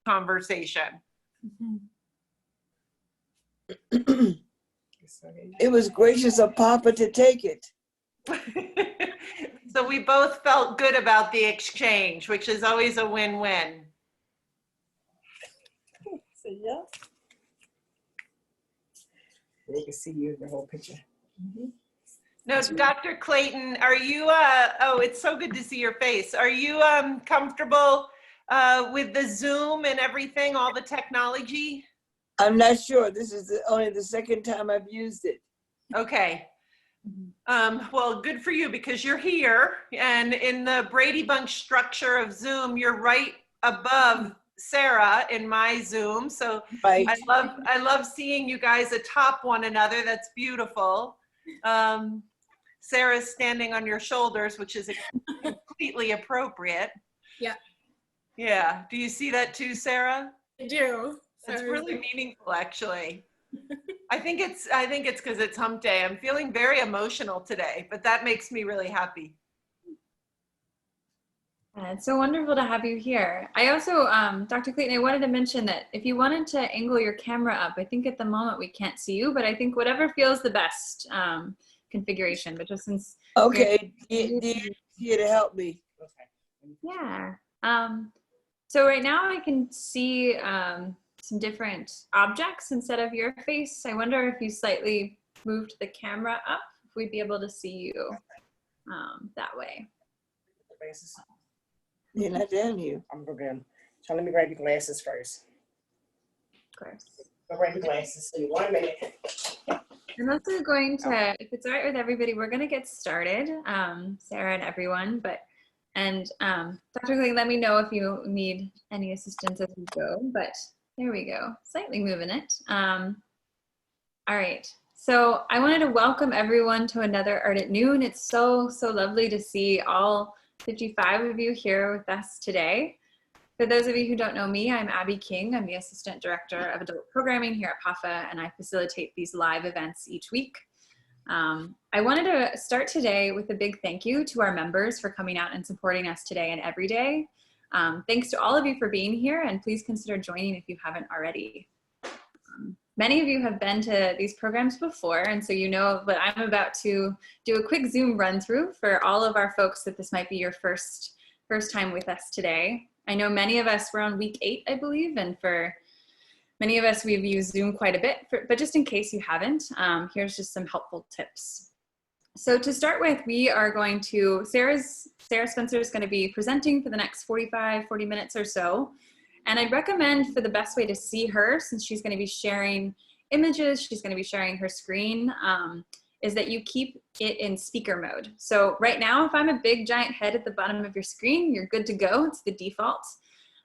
conversation. It was gracious of Papa to take it. So we both felt good about the exchange, which is always a win-win. So, yeah. They can see you in the whole picture. No, Dr. Clayton, are you, oh, it's so good to see your face. Are you comfortable with the Zoom and everything, all the technology? I'm not sure. This is only the second time I've used it. Okay. Well, good for you because you're here, and in the Brady Bunch structure of Zoom, you're right above Sarah in my Zoom. So Right. I love seeing you guys atop one another. That's beautiful. Sarah's standing on your shoulders, which is completely appropriate. Yeah. Yeah. Do you see that too, Sarah? I do. It's really meaningful, actually. I think it's because it's hump day. I'm feeling very emotional today, but that makes me really happy. It's so wonderful to have you here. I also, Dr. Clayton, I wanted to mention that if you wanted to angle your camera up, I think at the moment we can't see you, but I think whatever feels the best configuration, but just since. Okay, here to help me. Yeah. So right now I can see some different objects instead of your face. I wonder if you slightly moved the camera up, if we'd be able to see you that way. You're not down here. I'm going. So let me grab your glasses first. Of course. I'll grab your glasses. See you 1 minute. I'm also going to, if it's all right with everybody, we're going to get started, Sarah and everyone. And Dr. Clayton, let me know if you need any assistance as we go. But there we go. Slightly moving it. All right. So I wanted to welcome everyone to another Art at Noon. It's so lovely to see all 55 of you here with us today. For those of you who don't know me, I'm Abby King. I'm the Assistant Director of Adult Programming here at PAFA, and I facilitate these live events each week. I wanted to start today with a big thank you to our members for coming out and supporting us today and every day. Thanks to all of you for being here, and please consider joining if you haven't already. Many of you have been to these programs before, and so you know that I'm about to do a quick Zoom run through for all of our folks that this might be your first time with us today. I know many of us were on week 8, I believe, and for many of us, we've used Zoom quite a bit, but just in case you haven't, here's just some helpful tips. So to start with, we are going to, Sarah Spencer is going to be presenting for the next 40 minutes or so. And I'd recommend for the best way to see her, since she's going to be sharing images, she's going to be sharing her screen, is that you keep it in speaker mode. So right now, if I'm a big giant head at the bottom of your screen, you're good to go. It's the default.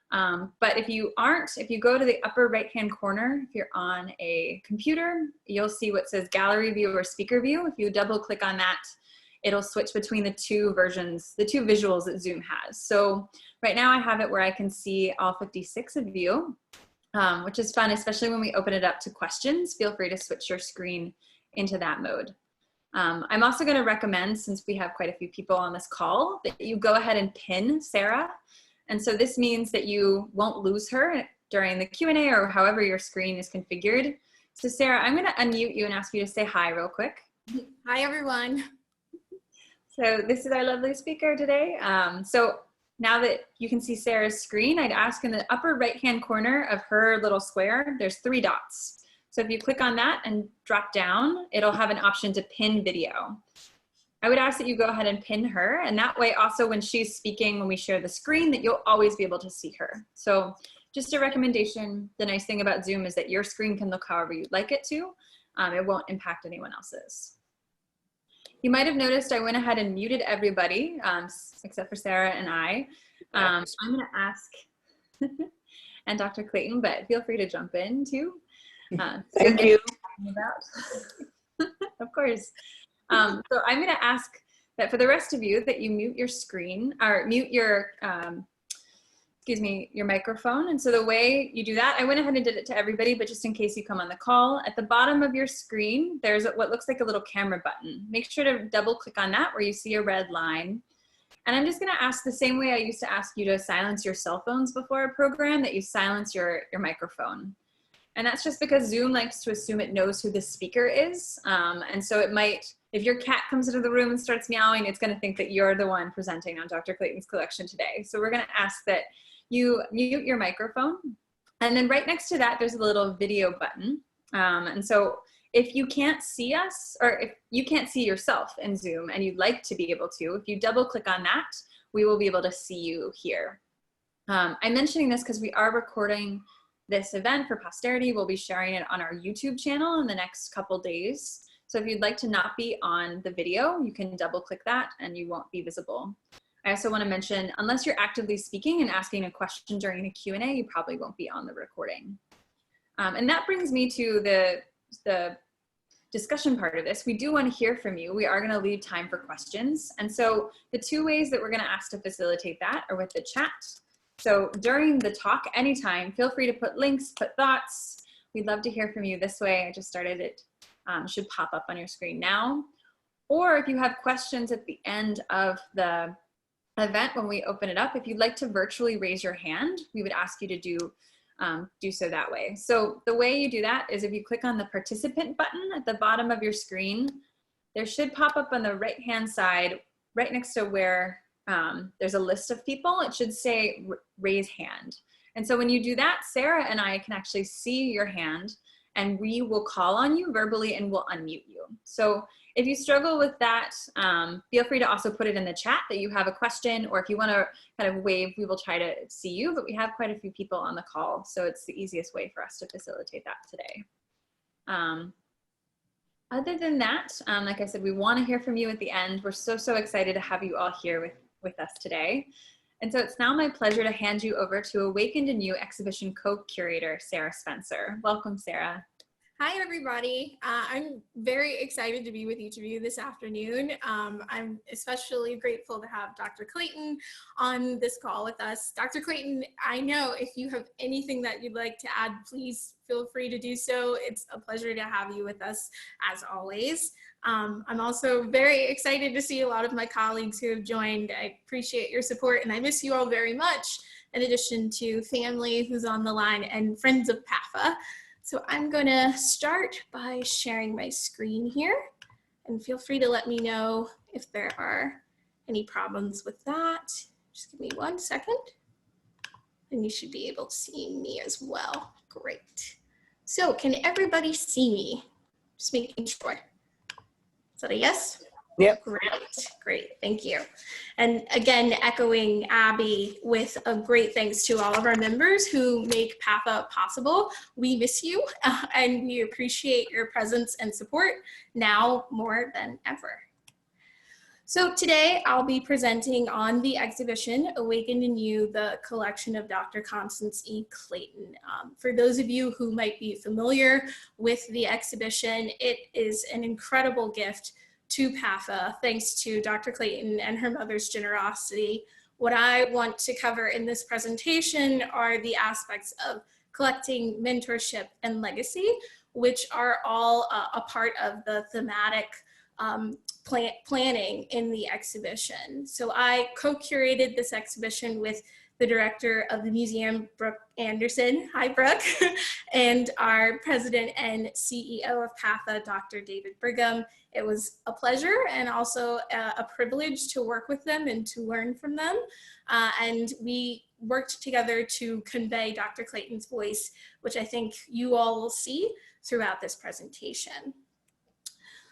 But if you aren't, if you go to the upper right-hand corner, if you're on a computer, you'll see what says gallery view or speaker view. If you double click on that, it'll switch between the two versions, the two visuals that Zoom has. So right now I have it where I can see all 56 of you, which is fun, especially when we open it up to questions. Feel free to switch your screen into that mode. I'm also going to recommend, since we have quite a few people on this call, that you go ahead and pin Sarah. And so this means that you won't lose her during the Q&A or however your screen is configured. So Sarah, I'm going to unmute you and ask you to say hi real quick. Hi, everyone. So this is our lovely speaker today. So now that you can see Sarah's screen, I'd ask in the upper right-hand corner of her little square, there's 3 dots. So if you click on that and drop down, it'll have an option to pin video. I would ask that you go ahead and pin her, and that way also when she's speaking, when we share the screen, that you'll always be able to see her. So just a recommendation, the nice thing about Zoom is that your screen can look however you'd like it to. It won't impact anyone else's. You might have noticed I went ahead and muted everybody, except for Sarah and I. I'm going to ask, and Dr. Clayton, but feel free to jump in too. Thank you. Of course. So I'm going to ask that for the rest of you that you mute your screen or mute your, your microphone. And so the way you do that, I went ahead and did it to everybody, but just in case you come on the call, at the bottom of your screen, there's what looks like a little camera button. Make sure to double click on that where you see a red line. And I'm just going to ask the same way I used to ask you to silence your cell phones before a program, that you silence your microphone. And that's just because Zoom likes to assume it knows who the speaker is. And so it might, if your cat comes into the room and starts meowing, it's going to think that you're the one presenting on Dr. Clayton's collection today. So we're going to ask that you mute your microphone. And then right next to that, there's a little video button. And so if you can't see us, or if you can't see yourself in Zoom and you'd like to be able to, if you double click on that, we will be able to see you here. I'm mentioning this because we are recording this event for posterity. We'll be sharing it on our YouTube channel in the next couple days. So if you'd like to not be on the video, you can double click that and you won't be visible. I also want to mention, unless you're actively speaking and asking a question during a Q&A, you probably won't be on the recording. And that brings me to the discussion part of this. We do want to hear from you. We are going to leave time for questions. And so the two ways that we're going to ask to facilitate that are with the chat. So during the talk, anytime, feel free to put links, put thoughts. We'd love to hear from you this way. I just started it. Should pop up on your screen now. Or if you have questions at the end of the event when we open it up, if you'd like to virtually raise your hand, we would ask you to do so that way. So the way you do that is if you click on the participant button at the bottom of your screen, there should pop up on the right-hand side, right next to where there's a list of people, it should say raise hand. And so when you do that, Sarah and I can actually see your hand and we will call on you verbally and we'll unmute you. So if you struggle with that, feel free to also put it in the chat that you have a question, or if you want to kind of wave, we will try to see you, but we have quite a few people on the call. So it's the easiest way for us to facilitate that today. Other than that, like I said, we want to hear from you at the end. We're so excited to have you all here with us today. And so it's now my pleasure to hand you over to Awakened Anew exhibition co-curator, Sarah Spencer. Welcome, Sarah. Hi, everybody. I'm very excited to be with each of you this afternoon. I'm especially grateful to have Dr. Clayton on this call with us. Dr. Clayton, I know if you have anything that you'd like to add, please feel free to do so. It's a pleasure to have you with us as always. I'm also very excited to see a lot of my colleagues who have joined. I appreciate your support and I miss you all very much, in addition to family who's on the line and friends of PAFA. So I'm going to start by sharing my screen here, and feel free to let me know if there are any problems with that. Just give me 1 second and you should be able to see me as well. Great. So can everybody see me? Just making sure. Is that a yes? Yep. Great, thank you. And again, echoing Abby with a great thanks to all of our members who make PAFA possible. We miss you and we appreciate your presence and support now more than ever. So today I'll be presenting on the exhibition, Awakened Anew, the collection of Dr. Constance E. Clayton. For those of you who might be familiar with the exhibition, it is an incredible gift to PAFA, thanks to Dr. Clayton and her mother's generosity. What I want to cover in this presentation are the aspects of collecting, mentorship, and legacy, which are all a part of the thematic planning in the exhibition. So I co-curated this exhibition with the director of the museum, Brooke Anderson, hi Brooke, and our president and CEO of PAFA, Dr. David Brigham. It was a pleasure and also a privilege to work with them and to learn from them. And we worked together to convey Dr. Clayton's voice, which I think you all will see throughout this presentation.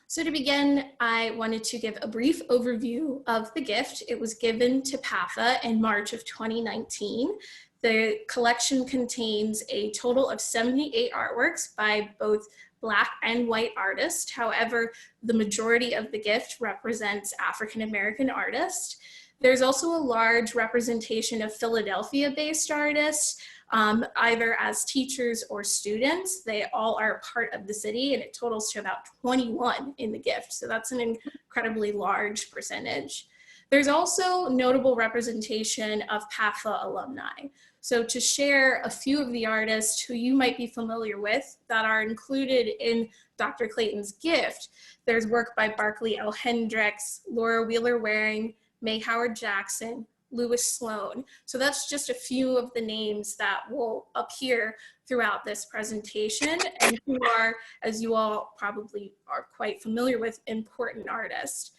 So to begin, I wanted to give a brief overview of the gift. It was given to PAFA in March of 2019. The collection contains a total of 78 artworks by both Black and white artists. However, the majority of the gift represents African-American artists. There's also a large representation of Philadelphia-based artists, either as teachers or students. They all are part of the city, and it totals to about 21 in the gift. So that's an incredibly large percentage. There's also notable representation of PAFA alumni. So to share a few of the artists who you might be familiar with that are included in Dr. Clayton's gift, there's work by Barkley L. Hendricks, Laura Wheeler Waring, May Howard Jackson, Louis Sloane. So that's just a few of the names that will appear throughout this presentation, and who are, as you all probably are quite familiar with, important artists.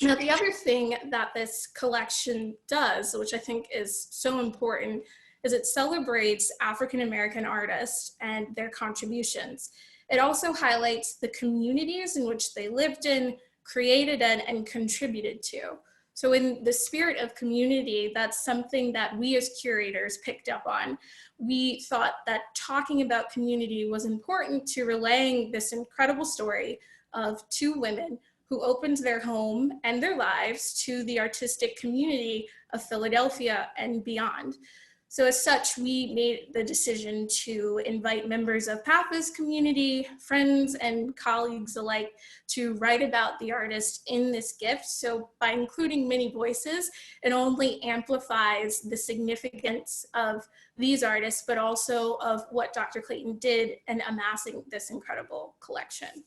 Now, the other thing that this collection does, which I think is so important, is it celebrates African-American artists and their contributions. It also highlights the communities in which they lived in, created in, and contributed to. So in the spirit of community, that's something that we as curators picked up on. We thought that talking about community was important to relaying this incredible story of two women who opened their home and their lives to the artistic community of Philadelphia and beyond. So as such, we made the decision to invite members of PAFA's community, friends and colleagues alike, to write about the artist in this gift. So by including many voices, it only amplifies the significance of these artists, but also of what Dr. Clayton did in amassing this incredible collection.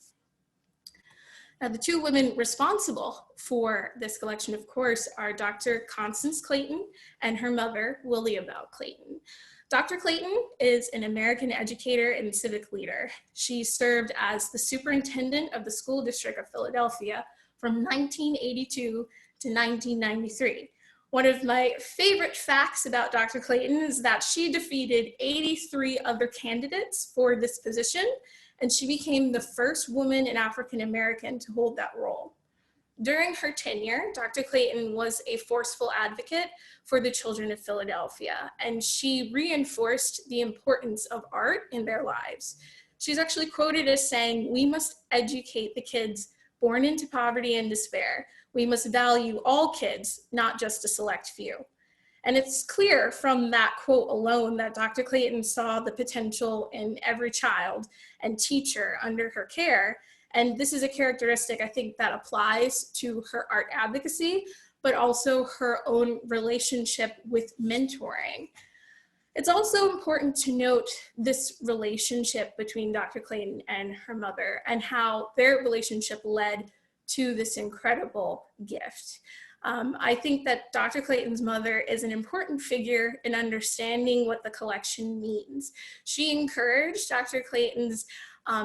Now, the two women responsible for this collection, of course, are Dr. Constance Clayton and her mother, Williabelle Clayton. Dr. Clayton is an American educator and civic leader. She served as the superintendent of the school district of Philadelphia from 1982 to 1993. One of my favorite facts about Dr. Clayton is that she defeated 83 other candidates for this position, and she became the first woman and African American to hold that role. During her tenure, Dr. Clayton was a forceful advocate for the children of Philadelphia, and she reinforced the importance of art in their lives. She's actually quoted as saying, "We must educate the kids born into poverty and despair. We must value all kids, not just a select few." And it's clear from that quote alone that Dr. Clayton saw the potential in every child and teacher under her care. And this is a characteristic I think that applies to her art advocacy, but also her own relationship with mentoring. It's also important to note this relationship between Dr. Clayton and her mother and how their relationship led to this incredible gift. I think that Dr. Clayton's mother is an important figure in understanding what the collection means. She encouraged Dr. Clayton's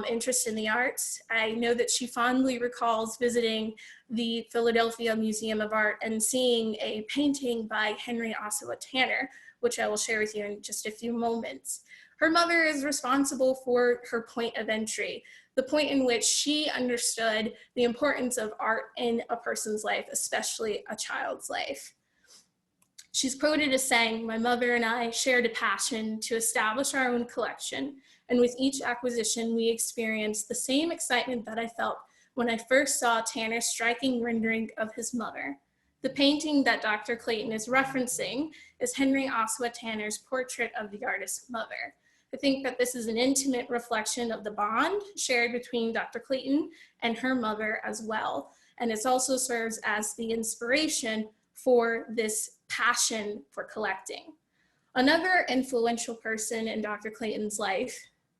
interest in the arts. I know that she fondly recalls visiting the Philadelphia Museum of Art and seeing a painting by Henry Ossawa Tanner, which I will share with you in just a few moments. Her mother is responsible for her point of entry, the point in which she understood the importance of art in a person's life, especially a child's life. She's quoted as saying, "My mother and I shared a passion to establish our own collection, and with each acquisition, we experienced the same excitement that I felt when I first saw Tanner's striking rendering of his mother." The painting that Dr. Clayton is referencing is Henry Ossawa Tanner's portrait of the artist's mother. I think that this is an intimate reflection of the bond shared between Dr. Clayton and her mother as well. And it also serves as the inspiration for this passion for collecting. Another influential person in Dr. Clayton's life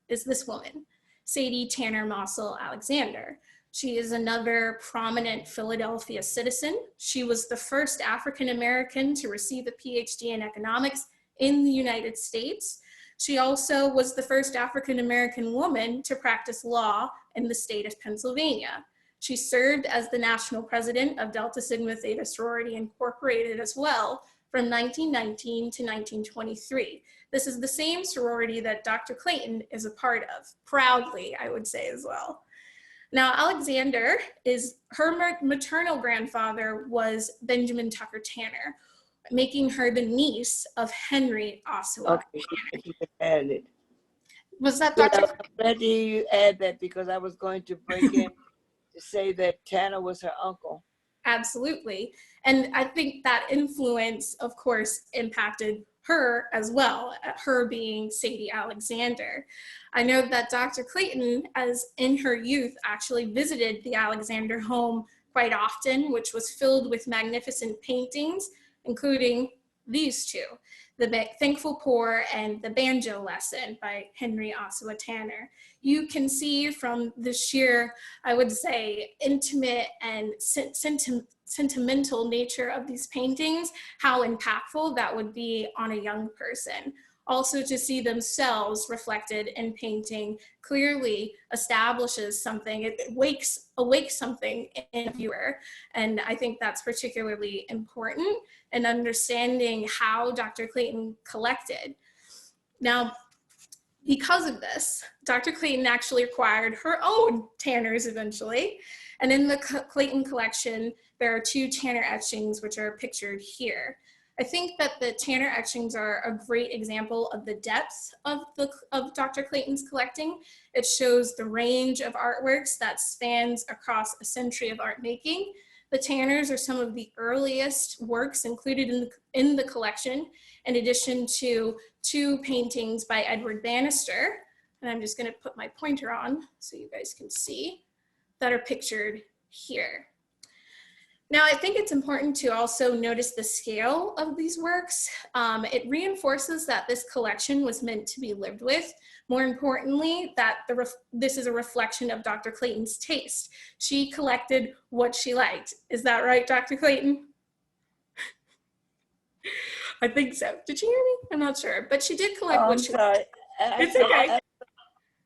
is this woman, Sadie Tanner Mossel Alexander. She is another prominent Philadelphia citizen. She was the first African American to receive a PhD in economics in the United States. She also was the first African American woman to practice law in the state of Pennsylvania. She served as the national president of Delta Sigma Theta Sorority Incorporated as well from 1919 to 1923. This is the same sorority that Dr. Clayton is a part of, proudly, I would say as well. Now, Alexander her maternal grandfather was Benjamin Tucker Tanner, making her the niece of Henry Ossawa. Okay, you can add it. Was that Yeah, Dr. I'm glad you add that because I was going to break in to say that Tanner was her uncle. Absolutely. And I think that influence, of course, impacted her as well, her being Sadie Alexander. I know that Dr. Clayton, as in her youth, actually visited the Alexander home quite often, which was filled with magnificent paintings, including these two, The Thankful Poor and The Banjo Lesson by Henry Ossawa Tanner. You can see from the sheer, I would say, intimate and sentimental nature of these paintings, how impactful that would be on a young person. Also, to see themselves reflected in painting clearly establishes something, it awakes something in a viewer. And I think that's particularly important in understanding how Dr. Clayton collected. Now, because of this, Dr. Clayton actually acquired her own Tanners eventually. And in the Clayton collection, there are 2 Tanner etchings, which are pictured here. I think that the Tanner etchings are a great example of the depth of Dr. Clayton's collecting. It shows the range of artworks that spans across a century of art making. The Tanners are some of the earliest works included in the collection, in addition to 2 paintings by Edward Bannister. And I'm just going to put my pointer on so you guys can see, that are pictured here. Now, I think it's important to also notice the scale of these works. It reinforces that this collection was meant to be lived with. More importantly, that this is a reflection of Dr. Clayton's taste. She collected what she liked. Is that right, Dr. Clayton? I think so. Did she hear me? I'm not sure, but she did collect what she liked. It's okay.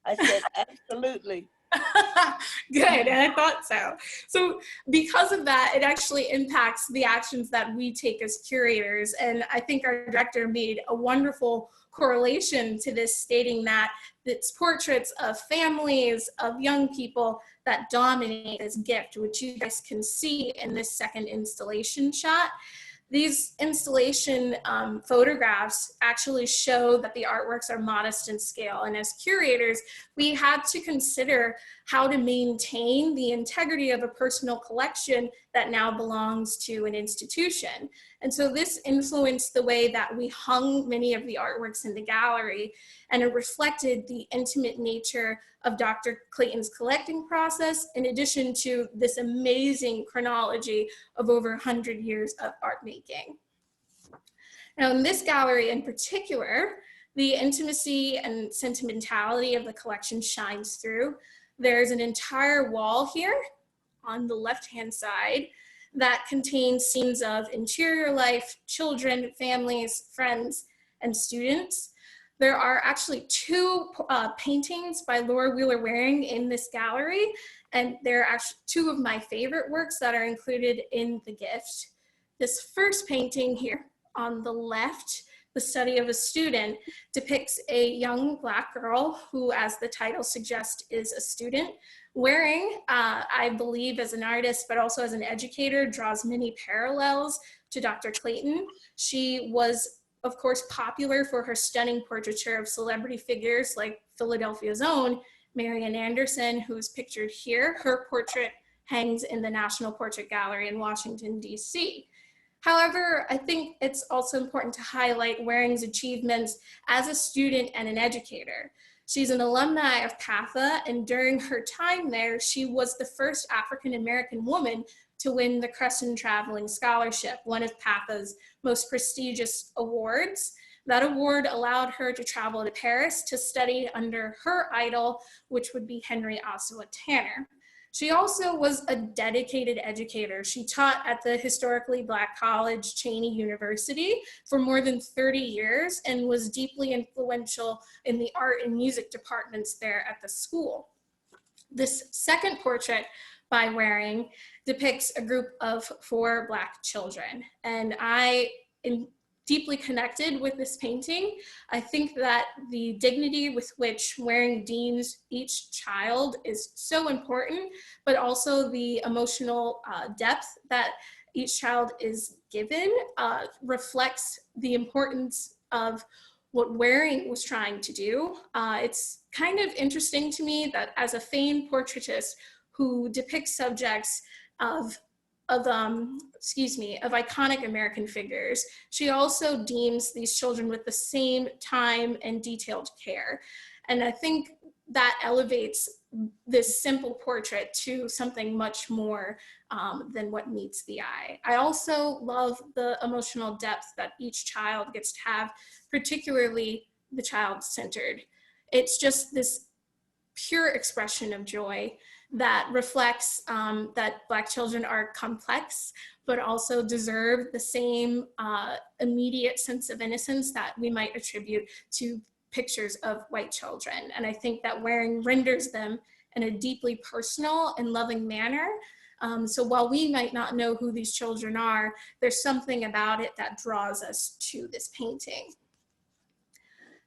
I said absolutely. Good, and I thought so. So because of that, it actually impacts the actions that we take as curators. And I think our director made a wonderful correlation to this, stating that it's portraits of families, of young people that dominate this gift, which you guys can see in this second installation shot. These installation photographs actually show that the artworks are modest in scale. And as curators, we had to consider how to maintain the integrity of a personal collection that now belongs to an institution. And so this influenced the way that we hung many of the artworks in the gallery, and it reflected the intimate nature of Dr. Clayton's collecting process, in addition to this amazing chronology of over 100 years of art making. Now, in this gallery in particular, the intimacy and sentimentality of the collection shines through. There's an entire wall here on the left-hand side that contains scenes of interior life, children, families, friends, and students. There are actually 2 paintings by Laura Wheeler Waring in this gallery, and they're actually 2 of my favorite works that are included in the gift. This first painting here on the left, The Study of a Student, depicts a young Black girl who, as the title suggests, is a student. Waring, I believe as an artist, but also as an educator, draws many parallels to Dr. Clayton. She was, of course, popular for her stunning portraiture of celebrity figures like Philadelphia's own Marian Anderson, who is pictured here. Her portrait hangs in the National Portrait Gallery in Washington, D.C. However, I think it's also important to highlight Waring's achievements as a student and an educator. She's an alumni of PAFA, and during her time there, she was the first African-American woman to win the Crescent Traveling Scholarship, one of PAFA's most prestigious awards. That award allowed her to travel to Paris to study under her idol, which would be Henry Ossawa Tanner. She also was a dedicated educator. She taught at the historically Black college, Cheney University, for more than 30 years and was deeply influential in the art and music departments there at the school. This second portrait by Waring depicts a group of 4 Black children, and I am deeply connected with this painting. I think that the dignity with which Waring deems each child is so important, but also the emotional depth that each child is given reflects the importance of what Waring was trying to do. It's kind of interesting to me that as a famed portraitist who depicts subjects of iconic American figures, she also deems these children with the same time and detailed care. And I think that elevates this simple portrait to something much more than what meets the eye. I also love the emotional depth that each child gets to have, particularly the child-centered. It's just this pure expression of joy that reflects that Black children are complex, but also deserve the same immediate sense of innocence that we might attribute to pictures of white children. And I think that Waring renders them in a deeply personal and loving manner. So while we might not know who these children are, there's something about it that draws us to this painting.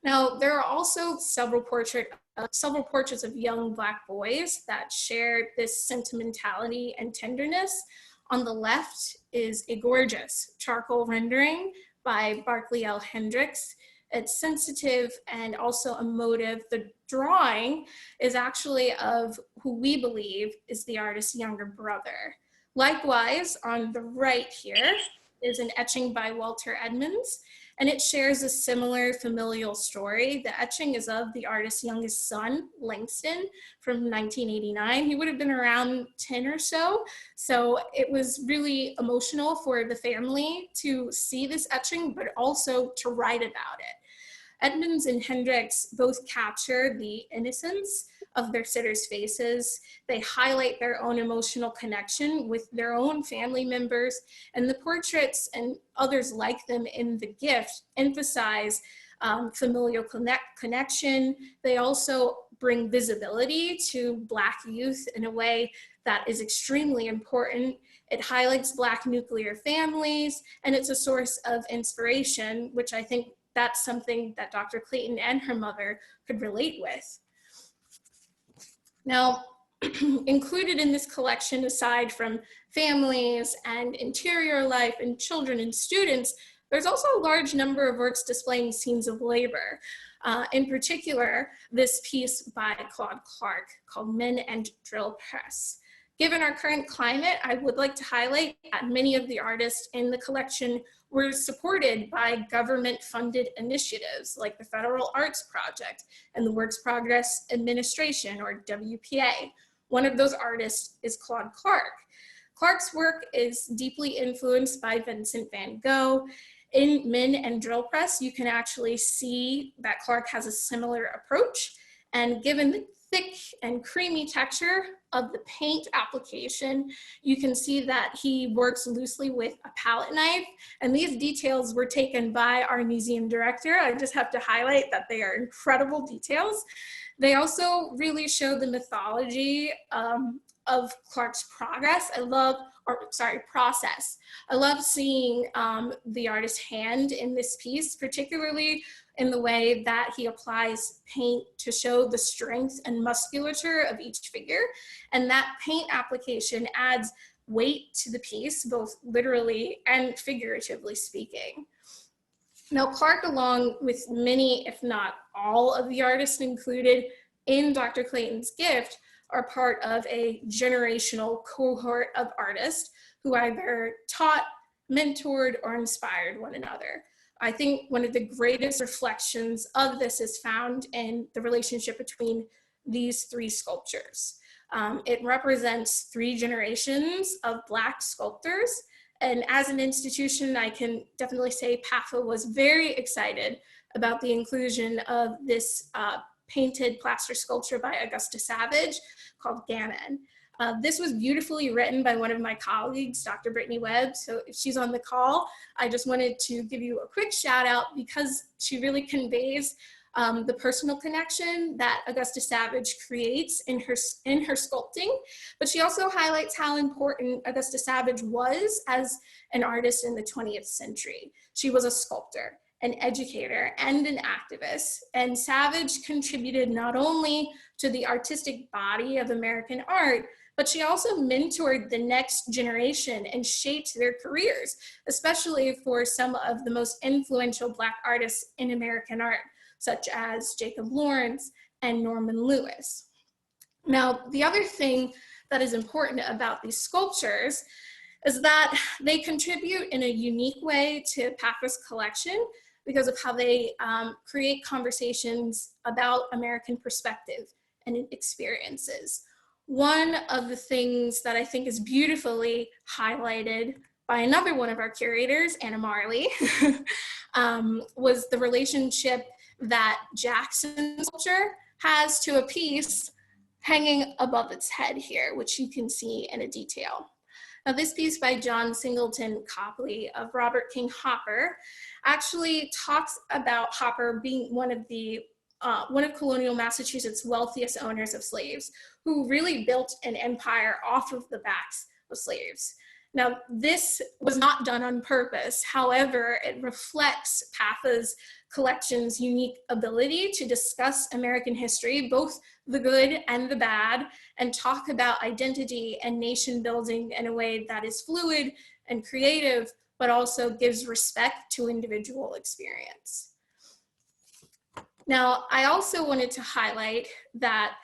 Now, there are also several portraits of young Black boys that share this sentimentality and tenderness. On the left is a gorgeous charcoal rendering by Barclay L. Hendricks. It's sensitive and also emotive. The drawing is actually of who we believe is the artist's younger brother. Likewise, on the right here is an etching by Walter Edmonds, and it shares a similar familial story. The etching is of the artist's youngest son, Langston, from 1989. He would have been around 10 or so. So it was really emotional for the family to see this etching, but also to write about it. Edmonds and Hendricks both capture the innocence of their sitters' faces. They highlight their own emotional connection with their own family members, and the portraits and others like them in the gift emphasize familial connection. They also bring visibility to Black youth in a way that is extremely important. It highlights Black nuclear families, and it's a source of inspiration, which I think that's something that Dr. Clayton and her mother could relate with. Now, included in this collection, aside from families and interior life and children and students, there's also a large number of works displaying scenes of labor. In particular, this piece by Claude Clark called Men and Drill Press. Given our current climate, I would like to highlight that many of the artists in the collection were supported by government-funded initiatives like the Federal Arts Project and the Works Progress Administration, or WPA. One of those artists is Claude Clark. Clark's work is deeply influenced by Vincent van Gogh. In Men and Drill Press, you can actually see that Clark has a similar approach, and given the thick and creamy texture of the paint application, you can see that he works loosely with a palette knife, and these details were taken by our museum director. I just have to highlight that they are incredible details. They also really show the mythology of Clark's process. I love seeing the artist's hand in this piece, particularly in the way that he applies paint to show the strength and musculature of each figure. And that paint application adds weight to the piece, both literally and figuratively speaking. Now, Clark, along with many, if not all of the artists included in Dr. Clayton's gift, are part of a generational cohort of artists who either taught, mentored, or inspired one another. I think one of the greatest reflections of this is found in the relationship between these three sculptures. It represents three generations of Black sculptors. And as an institution, I can definitely say PAFA was very excited about the inclusion of this painted plaster sculpture by Augusta Savage called Gammon. This was beautifully written by one of my colleagues, Dr. Brittany Webb. So if she's on the call, I just wanted to give you a quick shout out because she really conveys the personal connection that Augusta Savage creates in her sculpting, but she also highlights how important Augusta Savage was as an artist in the 20th century. She was a sculptor, an educator, and an activist, and Savage contributed not only to the artistic body of American art, but she also mentored the next generation and shaped their careers, especially for some of the most influential Black artists in American art, such as Jacob Lawrence and Norman Lewis. Now, the other thing that is important about these sculptures is that they contribute in a unique way to PAFA's collection because of how they create conversations about American perspective and experiences. One of the things that I think is beautifully highlighted by another one of our curators, Anna Marley, was the relationship that Jackson's sculpture has to a piece hanging above its head here, which you can see in a detail. Now, this piece by John Singleton Copley of Robert King Hopper actually talks about Hopper being one of colonial Massachusetts' wealthiest owners of slaves, who really built an empire off of the backs of slaves. Now, this was not done on purpose. However, it reflects PAFA's collection's unique ability to discuss American history, both the good and the bad, and talk about identity and nation building in a way that is fluid and creative, but also gives respect to individual experience. Now, I also wanted to highlight that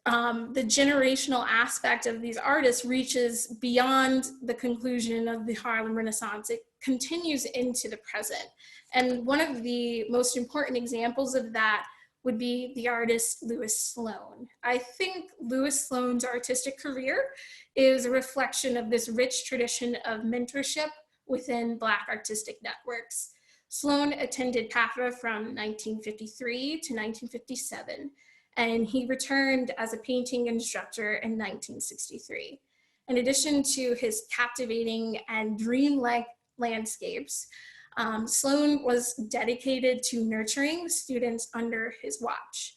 the generational aspect of these artists reaches beyond the conclusion of the Harlem Renaissance. It continues into the present. And one of the most important examples of that would be the artist Louis Sloane. I think Louis Sloane's artistic career is a reflection of this rich tradition of mentorship within Black artistic networks. Sloane attended PAFA from 1953 to 1957, and he returned as a painting instructor in 1963. In addition to his captivating and dreamlike landscapes, Sloane was dedicated to nurturing the students under his watch.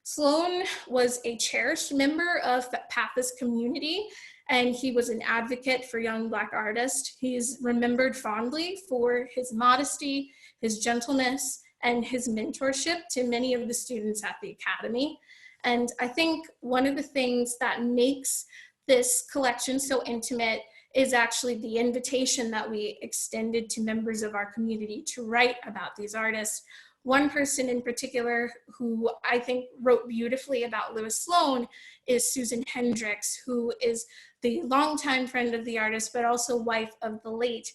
Sloane was a cherished member of PAFA's community, and he was an advocate for young Black artists. He's remembered fondly for his modesty, his gentleness, and his mentorship to many of the students at the Academy. And I think one of the things that makes this collection so intimate is actually the invitation that we extended to members of our community to write about these artists. One person in particular who I think wrote beautifully about Louis Sloane is Susan Hendricks, who is the longtime friend of the artist, but also wife of the late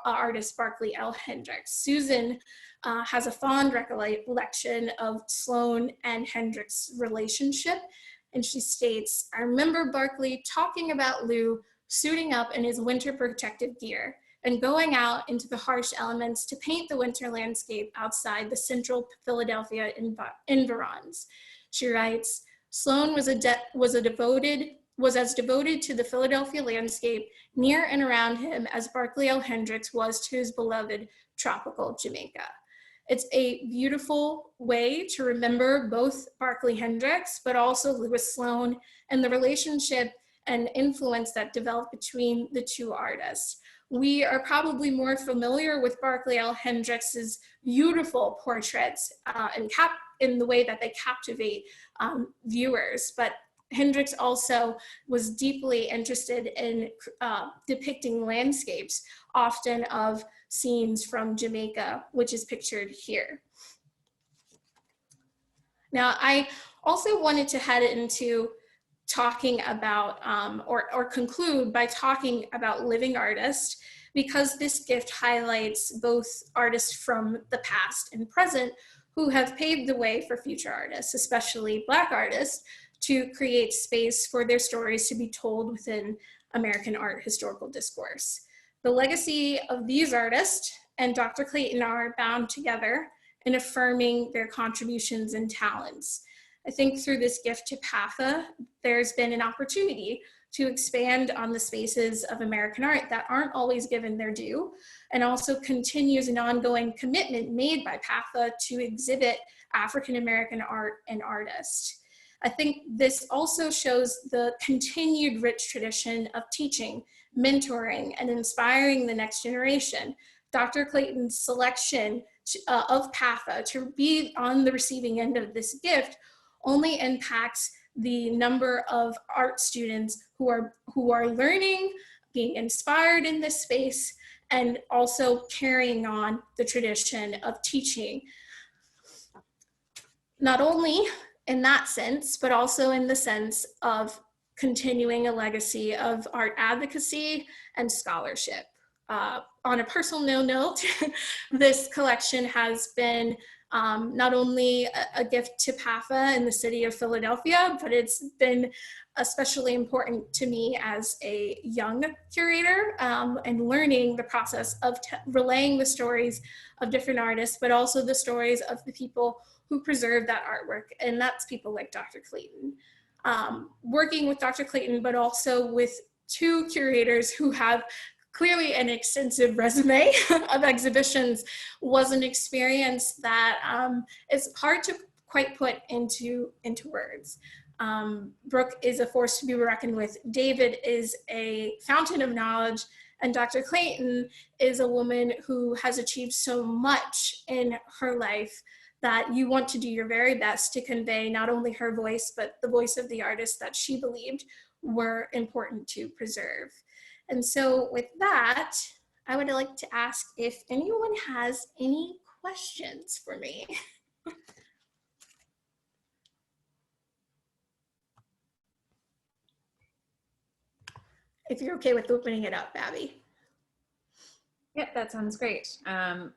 artist Barclay L. Hendricks. Susan has a fond recollection of Sloane and Hendricks' relationship, and she states, "I remember Barclay talking about Lou suiting up in his winter protective gear and going out into the harsh elements to paint the winter landscape outside the central Philadelphia environs." She writes, "Sloane was as devoted to the Philadelphia landscape near and around him as Barclay L. Hendricks was to his beloved tropical Jamaica." It's a beautiful way to remember both Barclay Hendricks, but also Louis Sloane and the relationship and influence that developed between the two artists. We are probably more familiar with Barclay L. Hendricks's beautiful portraits in the way that they captivate viewers, but Hendricks also was deeply interested in depicting landscapes, often of scenes from Jamaica, which is pictured here. Now, I also wanted to head into talking about, or conclude by talking about living artists, because this gift highlights both artists from the past and present who have paved the way for future artists, especially Black artists, to create space for their stories to be told within American art historical discourse. The legacy of these artists and Dr. Clayton are bound together in affirming their contributions and talents. I think through this gift to PAFA, there's been an opportunity to expand on the spaces of American art that aren't always given their due, and also continues an ongoing commitment made by PAFA to exhibit African-American art and artists. I think this also shows the continued rich tradition of teaching, mentoring, and inspiring the next generation. Dr. Clayton's selection of PAFA to be on the receiving end of this gift only impacts the number of art students who are learning, being inspired in this space, and also carrying on the tradition of teaching. Not only in that sense, but also in the sense of continuing a legacy of art advocacy and scholarship. On a personal note, this collection has been not only a gift to PAFA in the city of Philadelphia, but it's been especially important to me as a young curator and learning the process of relaying the stories of different artists, but also the stories of the people who preserve that artwork, and that's people like Dr. Clayton. working with Dr. Clayton, but also with two curators who have clearly an extensive resume of exhibitions, was an experience that is hard to quite put into words. Brooke is a force to be reckoned with. David is a fountain of knowledge, and Dr. Clayton is a woman who has achieved so much in her life that you want to do your very best to convey not only her voice, but the voice of the artists that she believed were important to preserve. And so with that, I would like to ask if anyone has any questions for me. If you're okay with opening it up, Abby. Yep, that sounds great.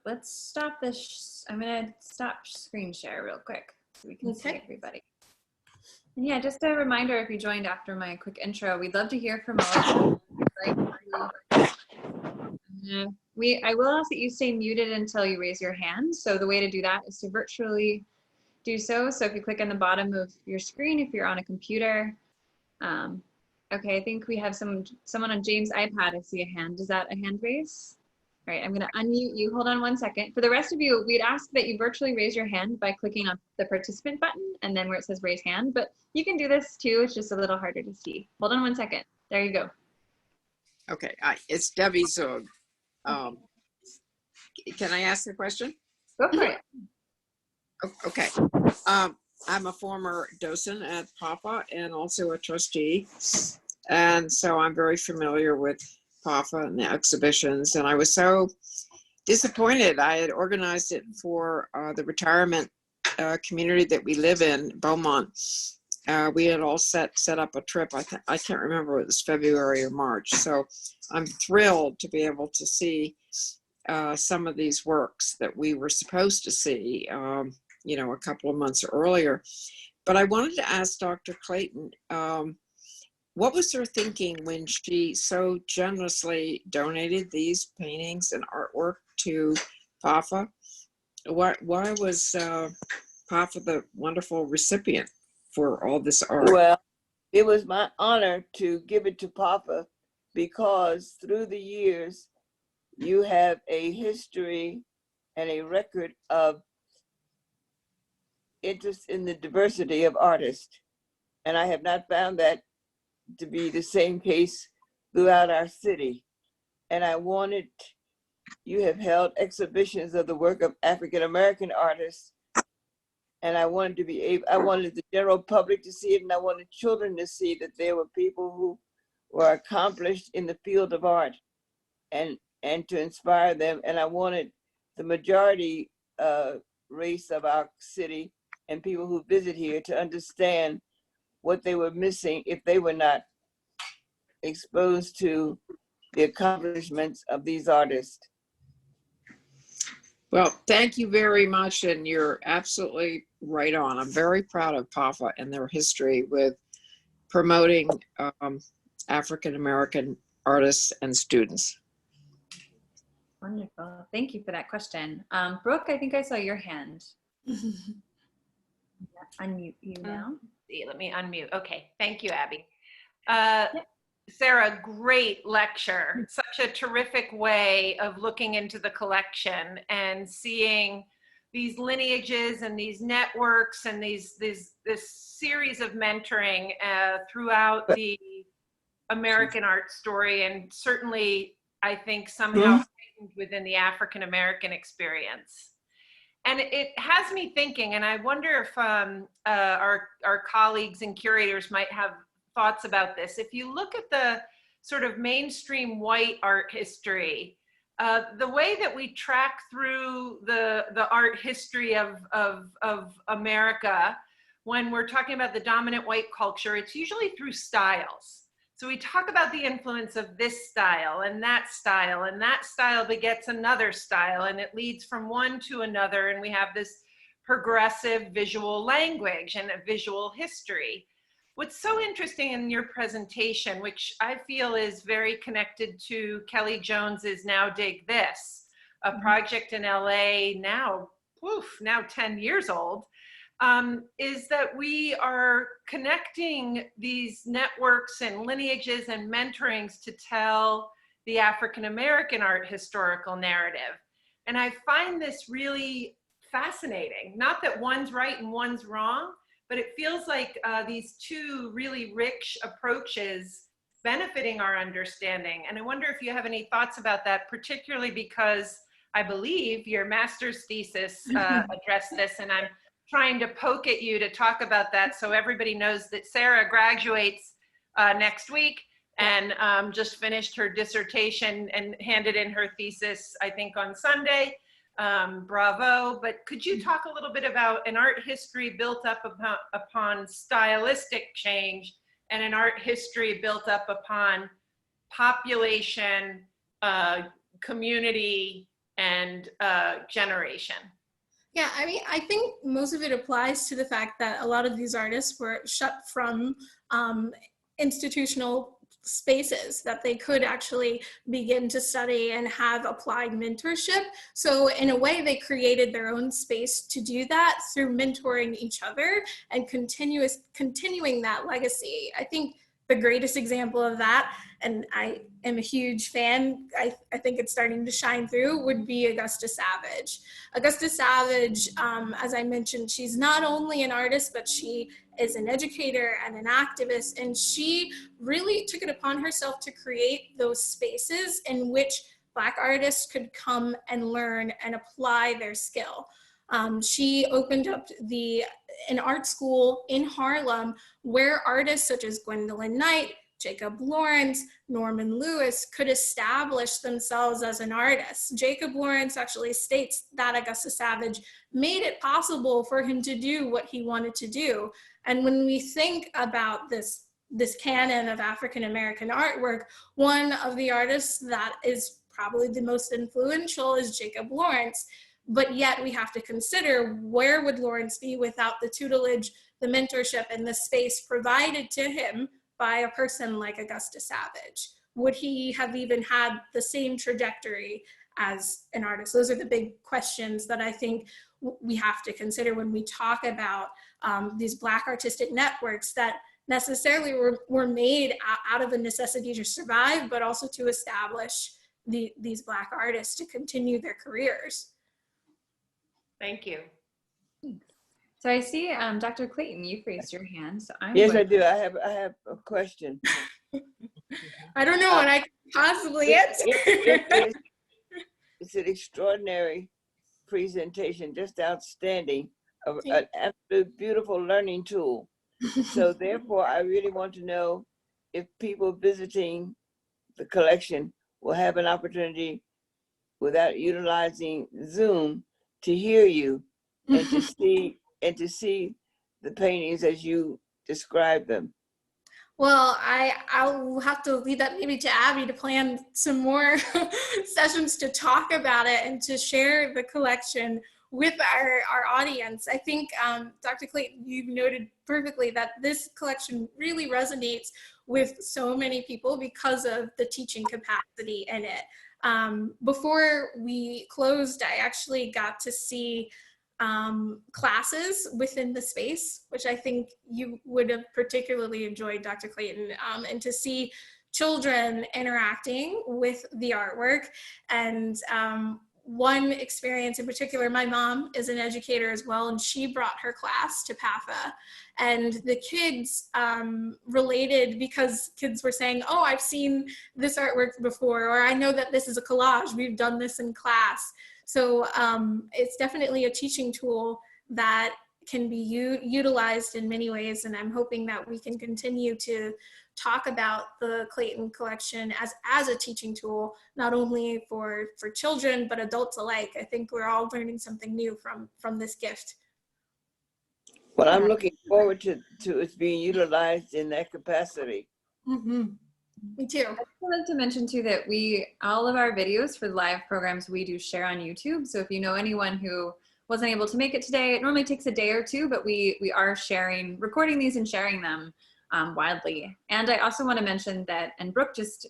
Let's stop this. I'm gonna stop screen share real quick so we can see everybody. And yeah, just a reminder, if you joined after my quick intro, we'd love to hear from all of you. I will ask that you stay muted until you raise your hand. So the way to do that is to virtually do so. So if you click on the bottom of your screen, if you're on a computer, okay, I think we have someone on James' iPad. I see a hand. Is that a hand raise? All right, I'm gonna unmute you. Hold on one second. For the rest of you, we'd ask that you virtually raise your hand by clicking on the participant button and then where it says raise hand, but you can do this too. It's just a little harder to see. Hold on 1 second. There you go. Okay, it's Debbie Zug. Can I ask a question? Go for it. Okay. I'm a former docent at PAFA and also a trustee. And so I'm very familiar with PAFA and the exhibitions. And I was so disappointed. I had organized it for the retirement community that we live in, Beaumont. We had all set up a trip. I can't remember if it was February or March. So I'm thrilled to be able to see some of these works that we were supposed to see, you know, a couple of months earlier. But I wanted to ask Dr. Clayton, what was her thinking when she so generously donated these paintings and artwork to PAFA? Why was PAFA the wonderful recipient for all this art? Well, it was my honor to give it to PAFA because through the years, you have a history and a record of interest in the diversity of artists. And I have not found that to be the same case throughout our city. And I wanted, you have held exhibitions of the work of African-American artists. And I wanted to be able, I wanted the general public to see it, and I wanted children to see that there were people who were accomplished in the field of art and to inspire them. And I wanted the majority race of our city and people who visit here to understand what they were missing if they were not exposed to the accomplishments of these artists. Well, thank you very much. And you're absolutely right on. I'm very proud of PAFA and their history with promoting African-American artists and students. Wonderful. Thank you for that question. Brooke, I think I saw your hand. Unmute you now. Let me unmute. Okay, thank you, Abby. Sarah, great lecture. Such a terrific way of looking into the collection and seeing these lineages and these networks and this series of mentoring throughout the American art story, and certainly I think somehow within the African American experience. And it has me thinking, and I wonder if our colleagues and curators might have thoughts about this. If you look at the sort of mainstream white art history, the way that we track through the art history of America, when we're talking about the dominant white culture, it's usually through styles. So we talk about the influence of this style, and that style begets another style, and it leads from one to another, and we have this progressive visual language and a visual history. What's so interesting in your presentation, which I feel is very connected to Kelly Jones's Now Dig This, a project in LA now 10 years old, is that we are connecting these networks and lineages and mentorings to tell the African-American art historical narrative. And I find this really fascinating. Not that one's right and one's wrong, but it feels like these two really rich approaches benefiting our understanding. And I wonder if you have any thoughts about that, particularly because I believe your master's thesis addressed this, and I'm trying to poke at you to talk about that so everybody knows that Sarah graduates next week and just finished her dissertation and handed in her thesis, I think, on Sunday. Bravo. But could you talk a little bit about an art history built up upon stylistic change and an art history built up upon population, community, and generation? Yeah, I mean, I think most of it applies to the fact that a lot of these artists were shut from institutional spaces that they could actually begin to study and have applied mentorship. So in a way, they created their own space to do that through mentoring each other and continuing that legacy. I think the greatest example of that, and I am a huge fan, I think it's starting to shine through, would be Augusta Savage. Augusta Savage, as I mentioned, she's not only an artist, but she is an educator and an activist, and she really took it upon herself to create those spaces in which Black artists could come and learn and apply their skill. She opened up an art school in Harlem where artists such as Gwendolyn Knight, Jacob Lawrence, Norman Lewis could establish themselves as an artist. Jacob Lawrence actually states that Augusta Savage made it possible for him to do what he wanted to do. And when we think about this canon of African-American artwork, one of the artists that is probably the most influential is Jacob Lawrence. But yet we have to consider, where would Lawrence be without the tutelage, the mentorship, and the space provided to him by a person like Augusta Savage? Would he have even had the same trajectory as an artist? Those are the big questions that I think we have to consider when we talk about these Black artistic networks that necessarily were made out of a necessity to survive, but also to establish these Black artists to continue their careers. Thank you. So I see, Dr. Clayton, you've raised your hand. So Yes, I do. I have a question. I don't know what I can possibly answer. It's an extraordinary presentation, just outstanding, an absolute beautiful learning tool. So therefore, I really want to know if people visiting the collection will have an opportunity, without utilizing Zoom, to hear you and to see the paintings as you describe them. Well, I'll have to leave that maybe to Abby to plan some more sessions to talk about it and to share the collection with our audience. I think, Dr. Clayton, you've noted perfectly that this collection really resonates with so many people because of the teaching capacity in it. Before we closed, I actually got to see classes within the space, which I think you would have particularly enjoyed, Dr. Clayton, and to see children interacting with the artwork. And one experience in particular, my mom is an educator as well, and she brought her class to PAFA. And the kids related, because kids were saying, oh, I've seen this artwork before, or I know that this is a collage, we've done this in class. So it's definitely a teaching tool that can be utilized in many ways, and I'm hoping that we can continue to talk about the Clayton collection as a teaching tool, not only for children, but adults alike. I think we're all learning something new from this gift. Well, I'm looking forward to it being utilized in that capacity. Mm-hmm. Me too. I wanted to mention too that all of our videos for the live programs we do share on YouTube. So if you know anyone who wasn't able to make it today, it normally takes a day or two, but we are recording these and sharing them widely. And I also want to mention that, and Brooke just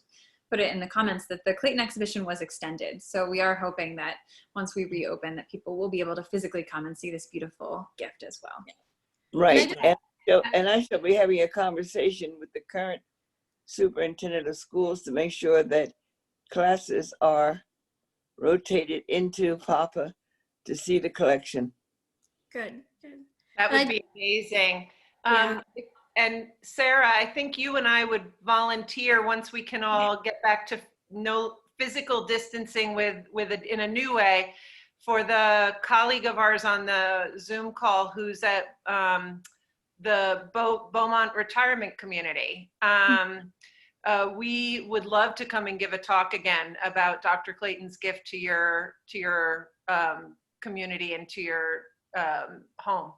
put it in the comments that the Clayton exhibition was extended. So we are hoping that once we reopen that people will be able to physically come and see this beautiful gift as well. Right. And I shall be having a conversation with the current superintendent of schools to make sure that classes are rotated into PAFA to see the collection. Good. That would be amazing. Yeah. And Sarah, I think you and I would volunteer once we can all get back to no physical distancing in a new way, for the colleague of ours on the Zoom call who's at the Beaumont retirement community. We would love to come and give a talk again about Dr. Clayton's gift to your community and to your home.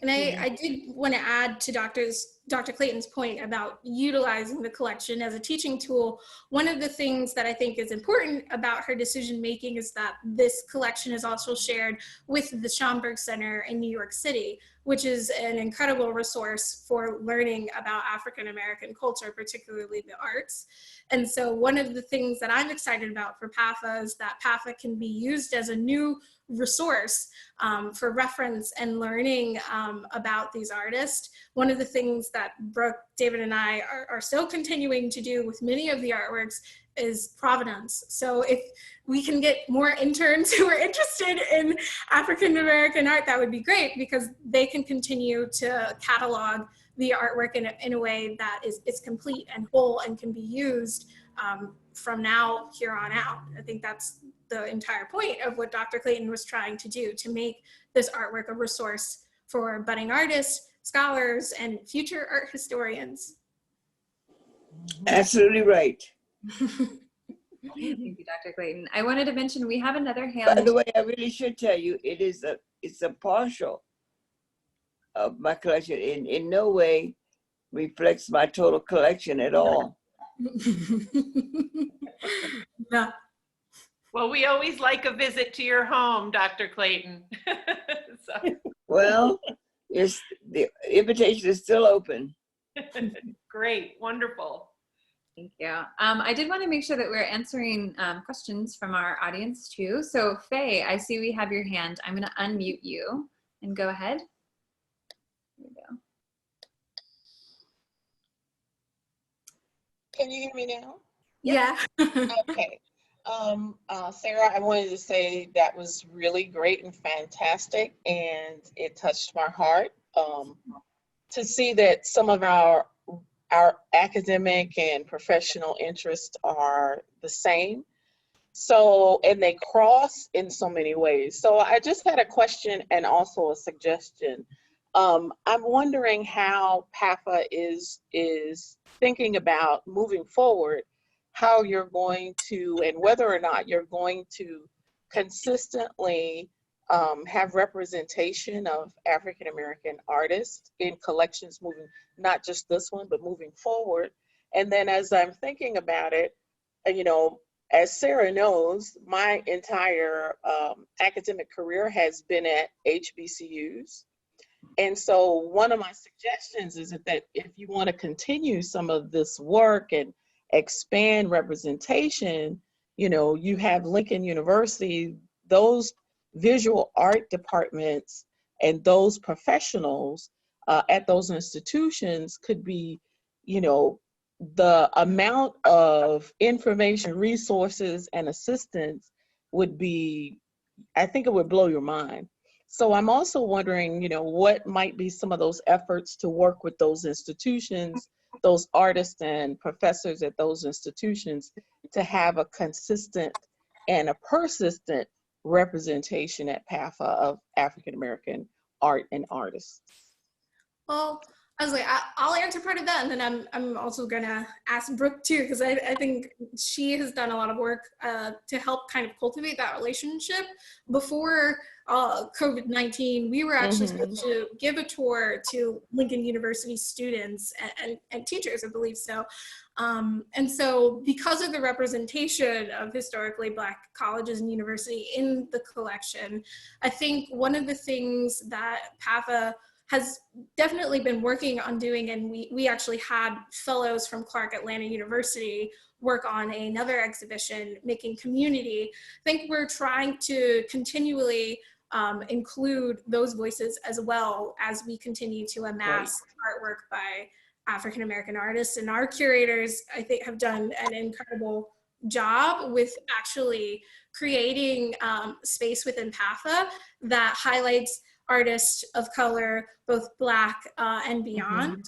And I did want to add to Dr. Clayton's point about utilizing the collection as a teaching tool. One of the things that I think is important about her decision making is that this collection is also shared with the Schomburg Center in New York City, which is an incredible resource for learning about African American culture, particularly the arts. And so one of the things that I'm excited about for PAFA is that PAFA can be used as a new resource for reference and learning about these artists. One of the things that Brooke, David, and I are still continuing to do with many of the artworks is provenance. So if we can get more interns who are interested in African American art, that would be great, because they can continue to catalog the artwork in a way that is complete and whole and can be used from now here on out. I think that's the entire point of what Dr. Clayton was trying to do, to make this artwork a resource for budding artists, scholars, and future art historians. Absolutely right. Thank you, Dr. Clayton. I wanted to mention we have another hand. By the way, I really should tell you, it's a partial of my collection. In no way reflects my total collection at all. No. Well, we always like a visit to your home, Dr. Clayton. So. Well, the invitation is still open. Great, wonderful. Thank you. I did want to make sure that we're answering questions from our audience too. So Faye, I see we have your hand. I'm going to unmute you and go ahead. There we go. Can you hear me now? Yeah. Okay. Sarah, I wanted to say that was really great and fantastic, and it touched my heart to see that some of our academic and professional interests are the same. So, and they cross in so many ways. So I just had a question and also a suggestion. I'm wondering how PAFA is thinking about moving forward, how you're going to, and whether or not you're going to consistently have representation of African American artists in collections moving, not just this one, but moving forward. And then as I'm thinking about it, you know, as Sarah knows, my entire academic career has been at HBCUs. And so one of my suggestions is that if you want to continue some of this work and expand representation, you know, you have Lincoln University, those visual art departments and those professionals at those institutions could be, you know, the amount of information, resources, and assistance would be, I think it would blow your mind. So I'm also wondering, you know, what might be some of those efforts to work with those institutions, those artists and professors at those institutions to have a consistent and a persistent representation at PAFA of African American art and artists. Well, I was like, I'll answer part of that, and then I'm also gonna ask Brooke too, because I think she has done a lot of work to help kind of cultivate that relationship. Before COVID-19, we were actually supposed to give a tour to Lincoln University students and teachers, I believe so. And so because of the representation of historically Black colleges and university in the collection, I think one of the things that PAFA has definitely been working on doing, and we actually had fellows from Clark Atlanta University work on another exhibition, Making Community. I think we're trying to continually include those voices as well as we continue to amass artwork by African American artists. And our curators, I think, have done an incredible job with actually creating space within PAFA that highlights artists of color, both Black and beyond.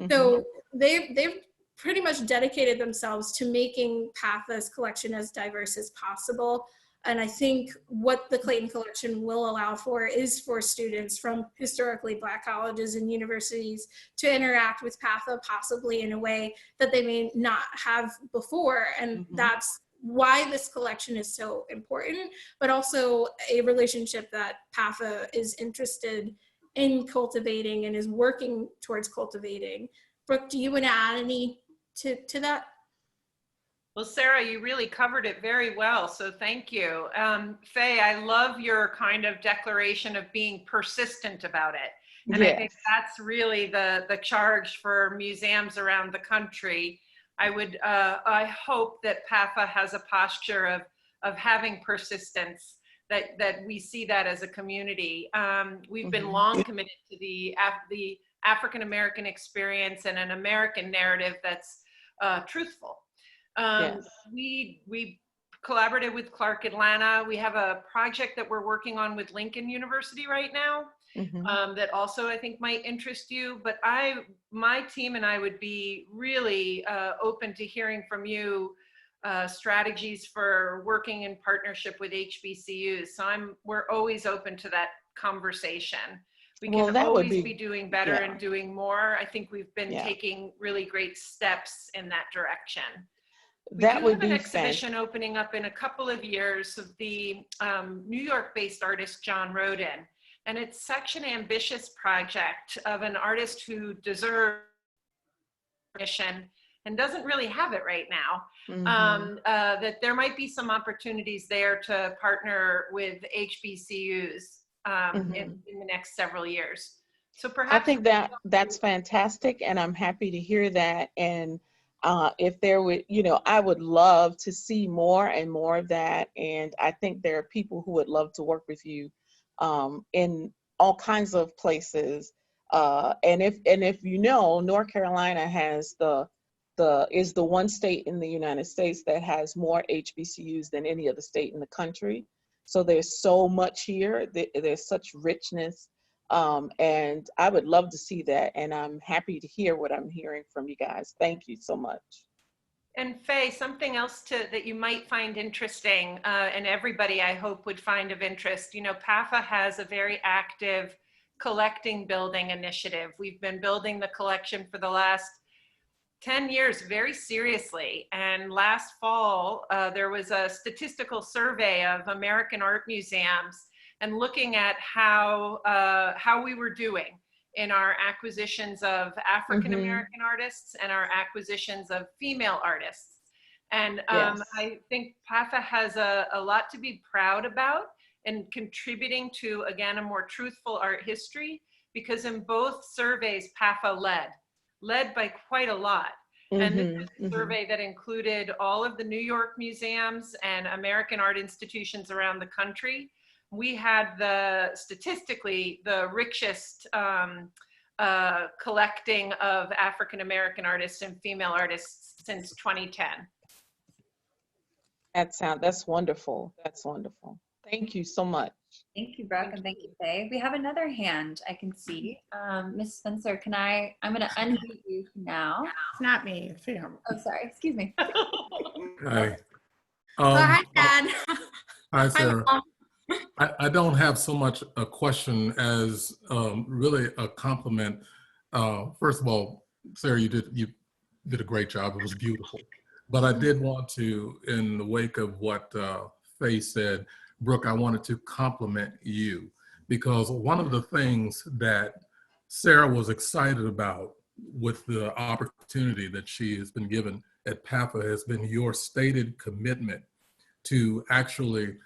So they've pretty much dedicated themselves to making PAFA's collection as diverse as possible. And I think what the Clayton collection will allow for is for students from historically Black colleges and universities to interact with PAFA possibly in a way that they may not have before. And that's why this collection is so important, but also a relationship that PAFA is interested in cultivating and is working towards cultivating. Brooke, do you want to add any to that? Well, Sarah, you really covered it very well, so thank you. Faye, I love your kind of declaration of being persistent about it. And I think that's really the charge for museums around the country. I hope that PAFA has a posture of having persistence, that we see that as a community. We've been long committed to the African American experience and an American narrative that's truthful. We collaborated with Clark Atlanta. We have a project that we're working on with Lincoln University right now that also I think might interest you. But my team and I would be really open to hearing from you strategies for working in partnership with HBCUs. So we're always open to that conversation. We can always be doing better and doing more. I think we've been taking really great steps in that direction. We do have an exhibition opening up in a couple of years of the New York-based artist John Roden. And it's such an ambitious project of an artist who deserves recognition and doesn't really have it right now. That there might be some opportunities there to partner with HBCUs in the next several years. So perhaps I think that's fantastic, and I'm happy to hear that. And if there would, I would love to see more and more of that. And I think there are people who would love to work with you in all kinds of places. And if North Carolina has is the one state in the United States that has more HBCUs than any other state in the country. So there's so much here. There's such richness. And I would love to see that. And I'm happy to hear what I'm hearing from you guys. Thank you so much. And Faye, something else that you might find interesting, and everybody I hope would find of interest, PAFA has a very active collecting building initiative. We've been building the collection for the last 10 years very seriously. And last fall, there was a statistical survey of American art museums and looking at how we were doing in our acquisitions of African American artists and our acquisitions of female artists. And I think PAFA has a lot to be proud about in contributing to, again, a more truthful art history, because in both surveys, PAFA led by quite a lot. And this is a survey that included all of the New York museums and American art institutions around the country. We had statistically the richest collecting of African American artists and female artists since 2010. That's wonderful. That's wonderful. Thank you so much. Thank you, Brooke, and thank you, Faye. We have another hand I can see. Miss Spencer, I'm going to unmute you now. It's not me, it's him. Oh, sorry, excuse me. Hi. Hi, Dad. Hi, Sarah. Hi, Mom. I don't have so much a question as really a compliment. First of all, Sarah, you did a great job. It was beautiful. But I did want to, in the wake of what Faye said, Brooke, I wanted to compliment you, because one of the things that Sarah was excited about with the opportunity that she has been given at PAFA has been your stated commitment to actually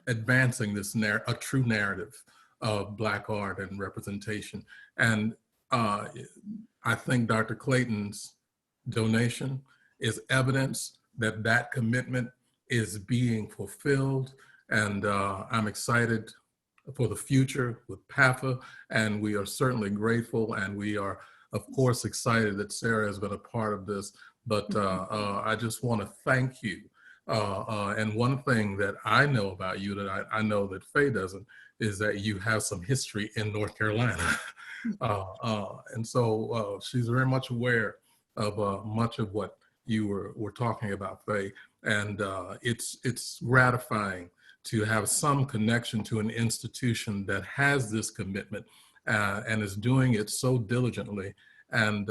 advancing a true narrative of Black art and representation. And I think Dr. Clayton's donation is evidence that that commitment is being fulfilled. And I'm excited for the future with PAFA, and we are certainly grateful, and we are, of course, excited that Sarah has been a part of this. But I just want to thank you. And one thing that I know about you that I know that Faye doesn't is that you have some history in North Carolina. And so she's very much aware of much of what you were talking about, Faye. And it's gratifying to have some connection to an institution that has this commitment and is doing it so diligently, and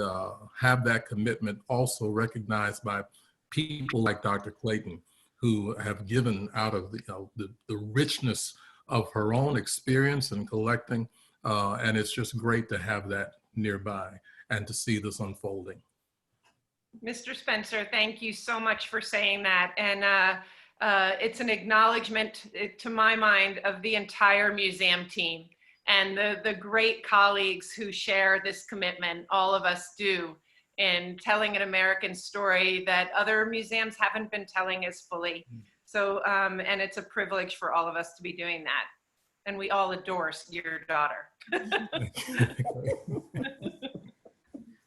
have that commitment also recognized by people like Dr. Clayton, who have given out of the richness of her own experience in collecting. And it's just great to have that nearby and to see this unfolding. Mr. Spencer, thank you so much for saying that. And it's an acknowledgement, to my mind, of the entire museum team and the great colleagues who share this commitment. All of us do, in telling an American story that other museums haven't been telling as fully. So, and it's a privilege for all of us to be doing that. And we all adore your daughter.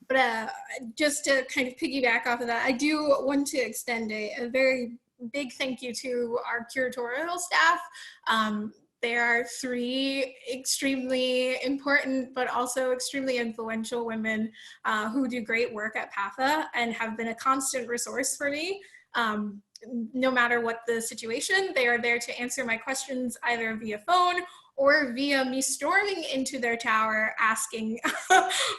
But just to kind of piggyback off of that, I do want to extend a very big thank you to our curatorial staff. There are 3 extremely important, but also extremely influential women who do great work at PAFA and have been a constant resource for me. No matter what the situation, they are there to answer my questions either via phone or via me storming into their tower asking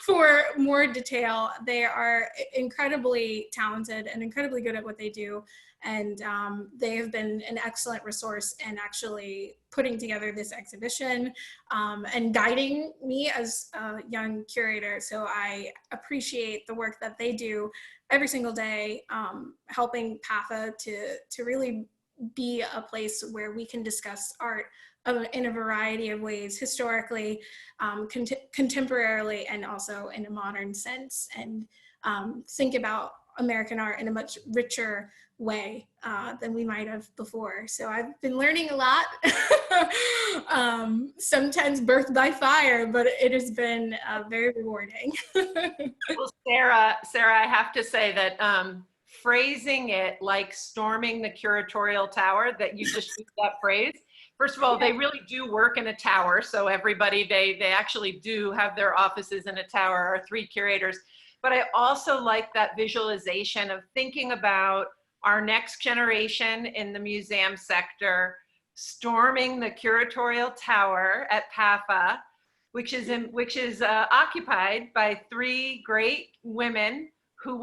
for more detail. They are incredibly talented and incredibly good at what they do. And they have been an excellent resource in actually putting together this exhibition and guiding me as a young curator. So I appreciate the work that they do every single day, helping PAFA to really be a place where we can discuss art in a variety of ways, historically, contemporarily, and also in a modern sense, and think about American art in a much richer way than we might have before. So I've been learning a lot, sometimes birthed by fire, but it has been very rewarding. Well, Sarah, I have to say that phrasing it like storming the curatorial tower, that you just used that phrase. First of all, they really do work in a tower. So everybody, they actually do have their offices in a tower, our 3 curators. But I also like that visualization of thinking about our next generation in the museum sector storming the curatorial tower at PAFA, which is occupied by 3 great women who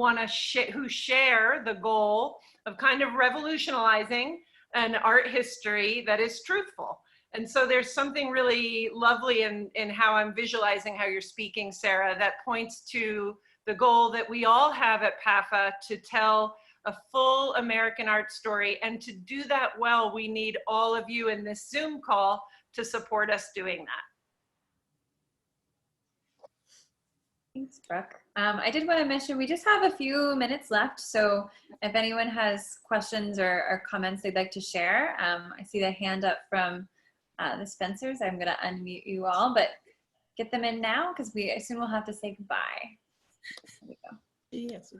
who share the goal of kind of revolutionizing an art history that is truthful. And so there's something really lovely in how I'm visualizing how you're speaking, Sarah, that points to the goal that we all have at PAFA to tell a full American art story. And to do that well, we need all of you in this Zoom call to support us doing that. Thanks, Brooke. I did want to mention we just have a few minutes left, so if anyone has questions or comments they'd like to share, I see the hand up from the Spencers. I'm going to unmute you all, but get them in now because we soon will have to say goodbye. There we go. Yes.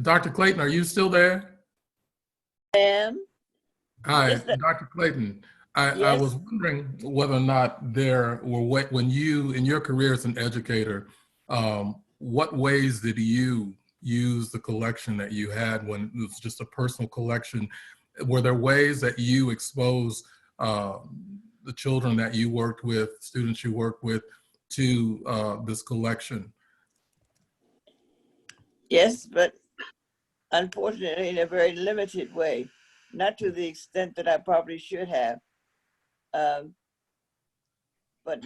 Dr. Clayton, are you still there? I am. Hi, Yes, Dr. Clayton. I Yes. was wondering whether or not there were, when you, in your career as an educator, what ways did you use the collection that you had when it was just a personal collection? Were there ways that you exposed the children that you worked with, students you worked with, to this collection? Yes, but unfortunately in a very limited way, not to the extent that I probably should have. But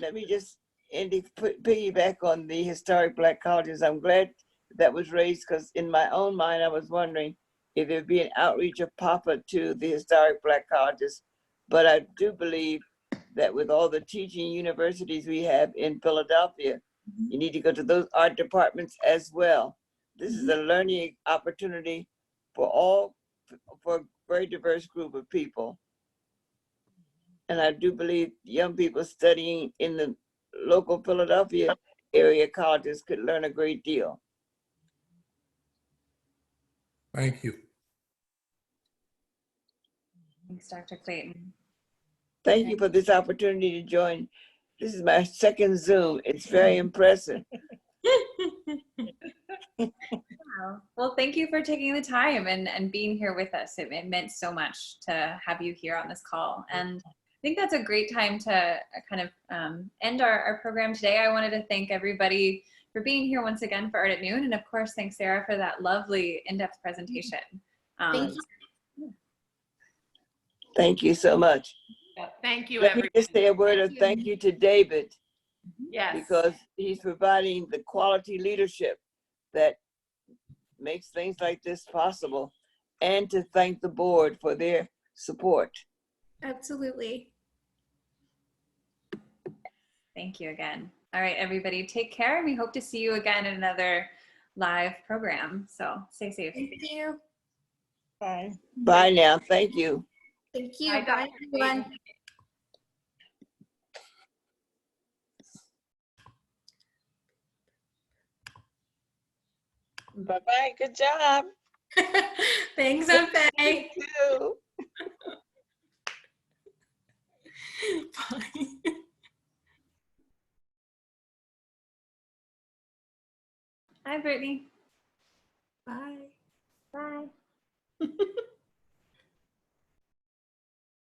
let me just piggyback on the historic Black colleges. I'm glad that was raised because in my own mind, I was wondering if there'd be an outreach of PAFA to the historic Black colleges. But I do believe that with all the teaching universities we have in Philadelphia, you need to go to those art departments as well. This is a learning opportunity for a very diverse group of people. And I do believe young people studying in the local Philadelphia area colleges could learn a great deal. Thank you. Thanks, Dr. Clayton. Thank you for this opportunity to join. This is my second Zoom. It's very impressive. Wow. Well, thank you for taking the time and being here with us. It meant so much to have you here on this call. And I think that's a great time to kind of end our program today. I wanted to thank everybody for being here once again for Art at Noon. And of course, thanks Sarah for that lovely in-depth presentation. Thank you. Thank you so much. Thank you, Let me everybody. just say a word of thank you to David, Yes. because he's providing the quality leadership that makes things like this possible, and to thank the board for their support. Absolutely. Thank you again. All right, everybody, take care. And we hope to see you again in another live program. So stay safe. Thank you. Bye. Bye now. Thank you. Thank you. Bye, Bye, Dr. everyone. Bye-bye. Good job. Thanks, Unfei. You. Bye. Hi, Brittany. Bye. Bye.